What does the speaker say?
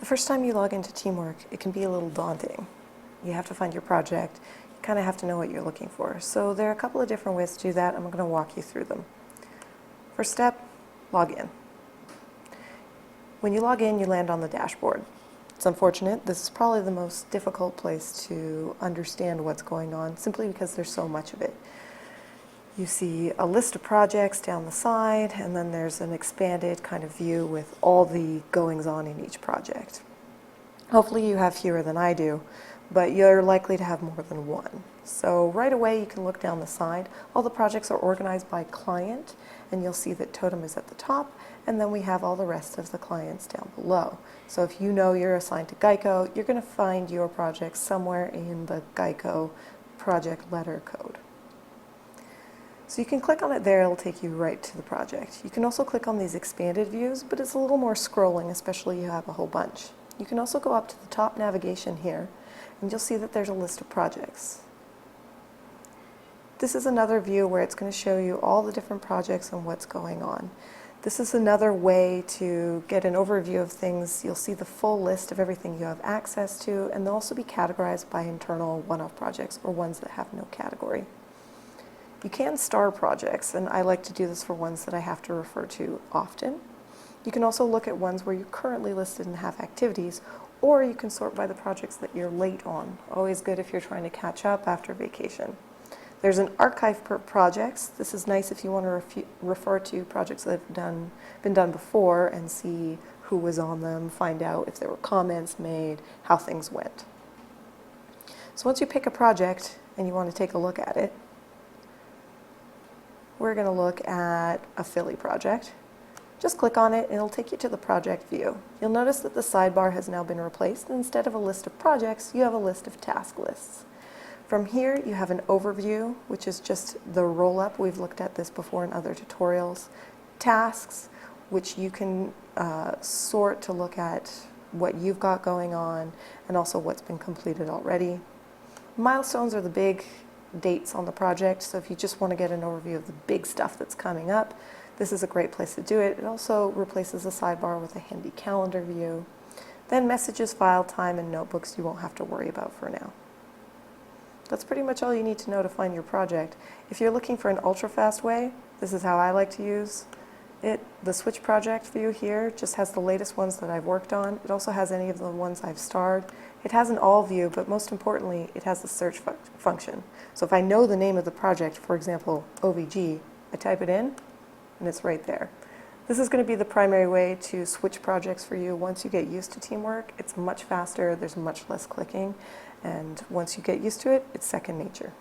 The first time you log into Teamwork, it can be a little daunting. You have to find your project. You kind of have to know what you're looking for. So there are a couple of different ways to do that. I'm going to walk you through them. First step, log in. When you log in, you land on the dashboard. It's unfortunate. This is probably the most difficult place to understand what's going on, simply because there's so much of it. You see a list of projects down the side, and then there's an expanded kind of view with all the goings-on in each project. Hopefully you have fewer than I do, but you're likely to have more than one. So right away you can look down the side. All the projects are organized by client, and you'll see that Totem is at the top, and then we have all the rest of the clients down below. So if you know you're assigned to Geico, you're going to find your project somewhere in the Geico project letter code. So you can click on it there, it'll take you right to the project. You can also click on these expanded views, but it's a little more scrolling, especially if you have a whole bunch. You can also go up to the top navigation here, and you'll see that there's a list of projects. This is another view where it's going to show you all the different projects and what's going on. This is another way to get an overview of things. You'll see the full list of everything you have access to, and they'll also be categorized by internal one-off projects or ones that have no category. You can star projects, and I like to do this for ones that I have to refer to often. You can also look at ones where you're currently listed and have activities, or you can sort by the projects that you're late on. Always good if you're trying to catch up after vacation. There's an archive per projects. This is nice if you want to refer to projects that have been done before and see who was on them, find out if there were comments made, how things went. So once you pick a project and you want to take a look at it, we're going to look at a Philly project. Just click on it and it'll take you to the project view. You'll notice that the sidebar has now been replaced, and instead of a list of projects, you have a list of task lists. From here, you have an overview, which is just the roll-up. We've looked at this before in other tutorials. Tasks, which you can sort to look at what you've got going on and also what's been completed already. Milestones are the big dates on the project, so if you just want to get an overview of the big stuff that's coming up, this is a great place to do it. It also replaces the sidebar with a handy calendar view. Then messages, file time, and notebooks you won't have to worry about for now. That's pretty much all you need to know to find your project. If you're looking for an ultra-fast way, this is how I like to use it. The Switch project view here just has the latest ones that I've worked on. It also has any of the ones I've starred. It has an all view, but most importantly, it has the search function. So if I know the name of the project, for example, OVG, I type it in, and it's right there. This is going to be the primary way to switch projects for you. Once you get used to Teamwork, it's much faster, there's much less clicking, and once you get used to it, it's second nature.